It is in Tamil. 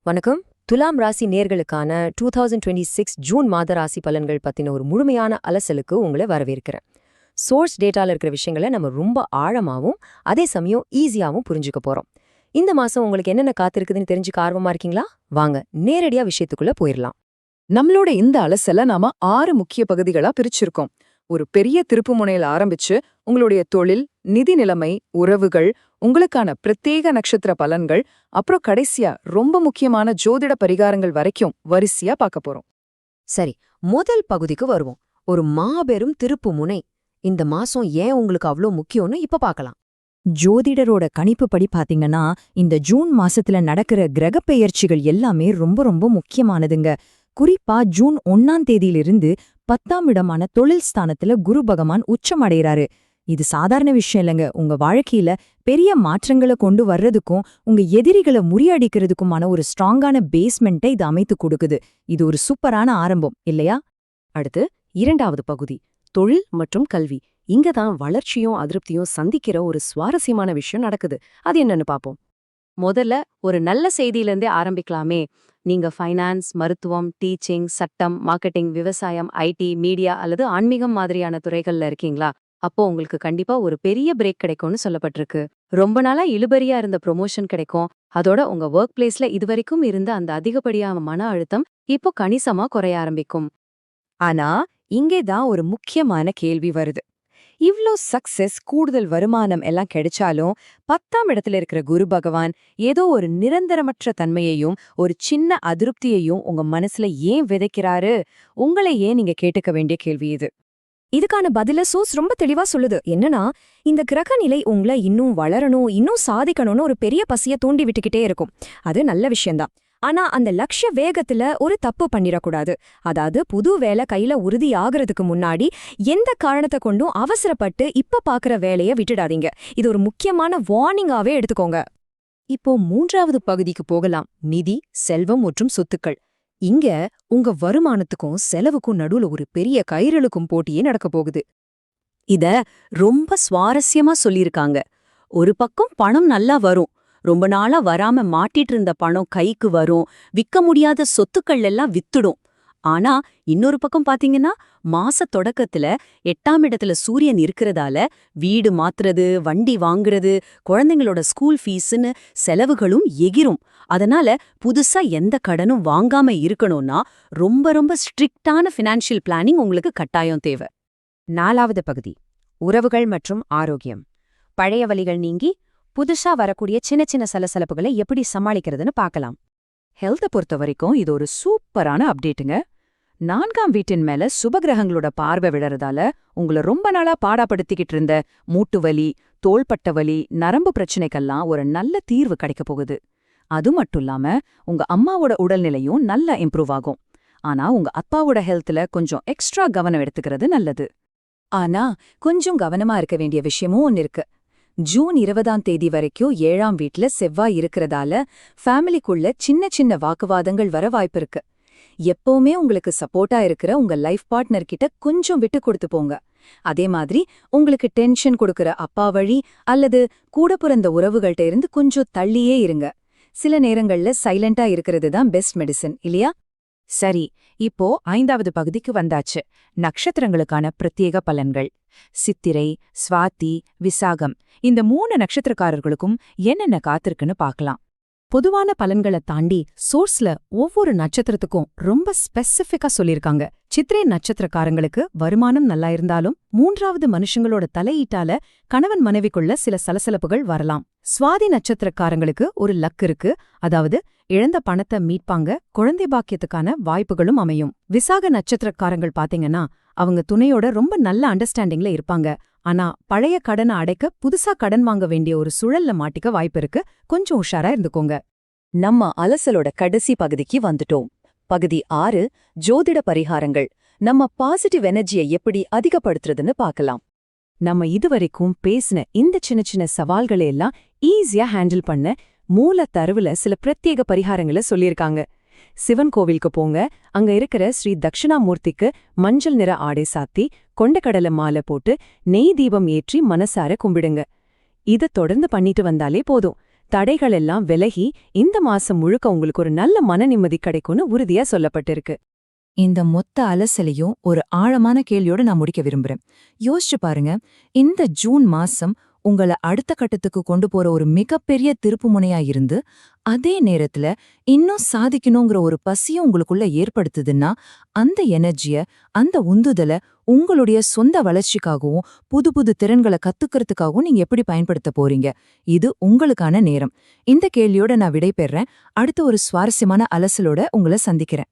வணக்கம். துலாம் ராசி நேர்களுக்கான 2026 ஜூன் மாத ராசி பலன்கள் பத்தின ஒரு முழுமையான அலசலுக்கு உங்களை வரவேற்கிறேன். சோர்ஸ் டேட்டால இருக்கிற விஷயங்களை நம்ம ரொம்ப ஆழமாவும் அதே சமயம் ஈஸியாவும் புரிஞ்சுக்க போறோம். இந்த மாசம் உங்களுக்கு என்னென்ன காத்திருக்குதுன்னு தெரிஞ்சுக்க ஆர்வமா இருக்கீங்களா? வாங்க நேரடியா விஷயத்துக்குள்ள போயிடலாம். நம்மளோட இந்த அலசல நாம 6 முக்கிய பகுதிகளா பிரிச்சிருக்கோம். ஒரு பெரிய திருப்புமுனையில ஆரம்பிச்சு உங்களுடைய தொழில், நிதி நிலைமை, உறவுகள், உங்களுக்கான பிரத்யேக நட்சத்திர பலன்கள், அப்புறம் கடைசியா ரொம்ப முக்கியமான ஜோதிட பரிகாரங்கள் வரைக்கும் வரிசையா பார்க்க போறோம். சரி, முதல் பகுதிக்கு வருவோம். ஒரு மாபெரும் திருப்புமுனை. இந்த மாசம் ஏன் உங்களுக்கு அவ்வளோ முக்கியம்னு இப்ப பார்க்கலாம். ஜோதிடரோட கணிப்புப்படி பாத்தீங்கன்னா இந்த ஜூன் மாசத்துல நடக்கிற கிரகப் பெயர்ச்சிகள் எல்லாமே ரொம்ப ரொம்ப முக்கியமானதுங்க. குறிப்பா ஜூன் 1ஆம் தேதியிலிருந்து 10ஆம் இடமான தொழில் ஸ்தானத்துல குரு பகவான் உச்சமடைகிறாரு. இது சாதாரண விஷயம் இல்லைங்க. உங்க வாழ்க்கையில பெரிய மாற்றங்களை கொண்டு வர்றதுக்கும் உங்க எதிரிகளை முறியடிக்கிறதுக்குமான ஒரு ஸ்ட்ராங்கான பேஸ்மெண்ட்டை இது அமைத்து கொடுக்குது. இது ஒரு சூப்பரான ஆரம்பம் இல்லையா? அடுத்து 2வது பகுதி, தொழில் மற்றும் கல்வி. இங்கதான் வளர்ச்சியும் அதிருப்தியும் சந்திக்கிற ஒரு சுவாரஸ்யமான விஷயம் நடக்குது. அது என்னன்னு பாப்போம். முதல்ல ஒரு நல்ல செய்தியிலேருந்தே ஆரம்பிக்கலாமே. நீங்க ஃபைனான்ஸ், மருத்துவம், டீச்சிங், சட்டம், மார்க்கெட்டிங், விவசாயம், ஐடி, மீடியா அல்லது ஆன்மீகம் மாதிரியான துறைகள்ல இருக்கீங்களா? அப்போ உங்களுக்கு கண்டிப்பா ஒரு பெரிய பிரேக் கிடைக்கும்னு சொல்லப்பட்டிருக்கு. ரொம்ப நாளா இழுபறியா இருந்த ப்ரொமோஷன் கிடைக்கும். அதோட உங்க ஒர்க் பிளேஸ்ல இதுவரைக்கும் இருந்த அந்த அதிகப்படியான மன அழுத்தம் இப்போ கணிசமா குறைய ஆரம்பிக்கும். ஆனா இங்கேதான் ஒரு முக்கியமான கேள்வி வருது. இவ்ளோ சக்சஸ், கூடுதல் வருமானம் எல்லாம் கிடைச்சாலும் 10ஆம் இடத்துல இருக்கிற குரு பகவான் ஏதோ ஒரு நிரந்தரமற்ற தன்மையையும் ஒரு சின்ன அதிருப்தியையும் உங்க மனசுல ஏன் விதைக்கிறாரு? உங்களை ஏன் நீங்க கேட்டுக்க வேண்டிய கேள்வி இது. இதுக்கான பதில சோஸ் ரொம்ப தெளிவா சொல்லுது. என்னன்னா, இந்த கிரக நிலை உங்களை இன்னும் வளரணும், இன்னும் சாதிக்கணும்னு ஒரு பெரிய பசிய தூண்டி விட்டுக்கிட்டே இருக்கும். அது நல்ல விஷயம்தான். ஆனா அந்த லட்சிய வேகத்துல ஒரு தப்பு பண்ணிடக்கூடாது. அதாவது புது வேலை கையில உறுதி ஆகுறதுக்கு முன்னாடி எந்த காரணத்தை கொண்டும் அவசரப்பட்டு இப்ப பாக்குற வேலைய விட்டுடாதீங்க. இது ஒரு முக்கியமான வார்னிங்காவே எடுத்துக்கோங்க. இப்போ 3வது பகுதிக்கு போகலாம். நிதி, செல்வம் மற்றும் சொத்துக்கள். இங்க உங்க வருமானத்துக்கும் செலவுக்கும் நடுவுல ஒரு பெரிய கயிறலுக்கும் போட்டியே நடக்க போகுது. இத ரொம்ப சுவாரஸ்யமா சொல்லியிருக்காங்க. ஒரு பக்கம் பணம் நல்லா வரும். ரொம்ப நாளா வராம மாட்டிட்டு இருந்த பணம் கைக்கு வரும். விற்க முடியாத சொத்துக்கள் எல்லாம் வித்துடும். ஆனா இன்னொரு பக்கம் பாத்தீங்கன்னா, மாச தொடக்கத்துல 8ஆம் இடத்துல சூரியன் இருக்கிறதால வீடு மாத்துறது, வண்டி வாங்குறது, குழந்தைங்களோட ஸ்கூல் ஃபீஸ்னு செலவுகளும் எகிரும். அதனால புதுசா எந்த கடனும் வாங்காம இருக்கணும்னா ரொம்ப ரொம்ப ஸ்ட்ரிக்டான ஃபினான்ஷியல் பிளானிங் உங்களுக்கு கட்டாயம் தேவை. 4வது பகுதி, உறவுகள் மற்றும் ஆரோக்கியம். பழைய வலிகள் நீங்கி புதுசா வரக்கூடிய சின்ன சின்ன சலசலப்புகளை எப்படி சமாளிக்கிறதுன்னு பார்க்கலாம். ஹெல்த்தை பொறுத்த வரைக்கும் இது ஒரு சூப்பரான அப்டேட்டுங்க. 4ஆம் வீட்டின் மேல சுபகிரகங்களோட பார்வை விழறதால உங்களை ரொம்ப நாளா பாடாப்படுத்திக்கிட்டு இருந்த மூட்டு வலி, தோள்பட்ட வலி, நரம்பு பிரச்சனைக்கெல்லாம் ஒரு நல்ல தீர்வு கிடைக்க போகுது. அது மட்டும் இல்லாம உங்க அம்மாவோட உடல்நிலையும் நல்லா இம்ப்ரூவ் ஆகும். ஆனா உங்க அப்பாவோட ஹெல்த்ல கொஞ்சம் எக்ஸ்ட்ரா கவனம் எடுத்துக்கிறது நல்லது. ஆனா கொஞ்சம் கவனமா இருக்க வேண்டிய விஷயமும் ஒன்னு இருக்கு. ஜூன் 20ஆம் தேதி வரைக்கும் 7ஆம் வீட்ல செவ்வாய் இருக்கிறதால ஃபேமிலிக்குள்ள சின்ன சின்ன வாக்குவாதங்கள் வர வாய்ப்பிருக்கு. எப்பவுமே உங்களுக்கு சப்போர்ட்டா இருக்கிற உங்க லைஃப் பார்ட்னர் கிட்ட கொஞ்சம் விட்டு கொடுத்து போங்க. அதே மாதிரி உங்களுக்கு டென்ஷன் கொடுக்கற அப்பா வழி அல்லது கூட பிறந்த உறவுகள்ட்ட இருந்து கொஞ்சம் தள்ளியே இருங்க. சில நேரங்கள்ல சைலண்டா இருக்கிறது தான் பெஸ்ட் மெடிசன் இல்லையா? சரி, இப்போ 5வது பகுதிக்கு வந்தாச்சு. நட்சத்திரங்களுக்கான பிரத்யேக பலன்கள். சித்திரை, சுவாதி, விசாகம் இந்த 3 நட்சத்திரக்காரர்களுக்கும் என்னென்ன காத்திருக்குன்னு பார்க்கலாம். பொதுவான பலன்களை தாண்டி சோர்ஸ்ல ஒவ்வொரு நட்சத்திரத்துக்கும் ரொம்ப ஸ்பெசிஃபிக்கா சொல்லிருக்காங்க. சித்திரை நட்சத்திரக்காரங்களுக்கு வருமானம் நல்லா இருந்தாலும் 3வது மனுஷங்களோட தலையீட்டால கணவன் மனைவிக்குள்ள சில சலசலப்புகள் வரலாம். சுவாதி நட்சத்திரக்காரங்களுக்கு ஒரு லக் இருக்கு. அதாவது இழந்த பணத்தை மீட்பாங்க, குழந்தை பாக்கியத்துக்கான வாய்ப்புகளும் அமையும். விசாக நட்சத்திரக்காரங்கள் பாத்தீங்கன்னா அவங்க துணையோட ரொம்ப நல்ல அண்டர்ஸ்டாண்டிங்ல இருப்பாங்க. ஆனா பழைய கடனை அடைக்க புதுசா கடன் வாங்க வேண்டிய ஒரு சுழல்ல மாட்டிக்க வாய்ப்பு இருக்கு. கொஞ்சம் உஷாரா இருந்துக்கோங்க. நம்ம அலசலோட கடைசி பகுதிக்கு வந்துட்டோம். பகுதி 6, ஜோதிட பரிகாரங்கள். நம்ம பாசிட்டிவ் எனர்ஜியை எப்படி அதிகப்படுத்துறதுன்னு பார்க்கலாம். நம்ம இதுவரைக்கும் பேசின இந்த சின்ன சின்ன சவால்களை எல்லாம் ஈஸியா ஹேண்டில் பண்ண மூல தரவுல சில பிரத்யேக பரிகாரங்களை சொல்லியிருக்காங்க. சிவன் கோவிலுக்கு போங்க. அங்க இருக்கிற ஸ்ரீ தட்சிணாமூர்த்திக்கு மஞ்சள் நிற ஆடை சாத்தி, கொண்டக்கடலை மாலை போட்டு, நெய் தீபம் ஏற்றி மனசார கும்பிடுங்க. இத தொடர்ந்து பண்ணிட்டு வந்தாலே போதும். தடைகள் எல்லாம் விலகி இந்த மாசம் முழுக்க உங்களுக்கு ஒரு நல்ல மன நிம்மதி கிடைக்கும்னு உறுதியா சொல்லப்பட்டிருக்கு. இந்த மொத்த அலசலையும் ஒரு ஆழமான கேள்வியோட நான் முடிக்க விரும்புறேன். யோசிச்சு பாருங்க, இந்த ஜூன் மாசம் உங்கள அடுத்த கட்டத்துக்கு கொண்டு போற ஒரு மிகப்பெரிய திருப்புமுனையா இருந்து, அதே நேரத்துல இன்னும் சாதிக்கணுங்கிற ஒரு பசியும் உங்களுக்குள்ள ஏற்படுத்துதுன்னா, அந்த எனர்ஜிய, அந்த உந்துதல உங்களுடைய சொந்த வளர்ச்சிக்காகவும் புது புது திறன்களை கத்துக்கிறதுக்காகவும் நீங்க எப்படி பயன்படுத்த போறீங்க? இது உங்களுக்கான நேரம். இந்த கேள்வியோட நான் விடை பெறேன். அடுத்த ஒரு சுவாரஸ்யமான அலசலோட உங்களை சந்திக்கிறேன்.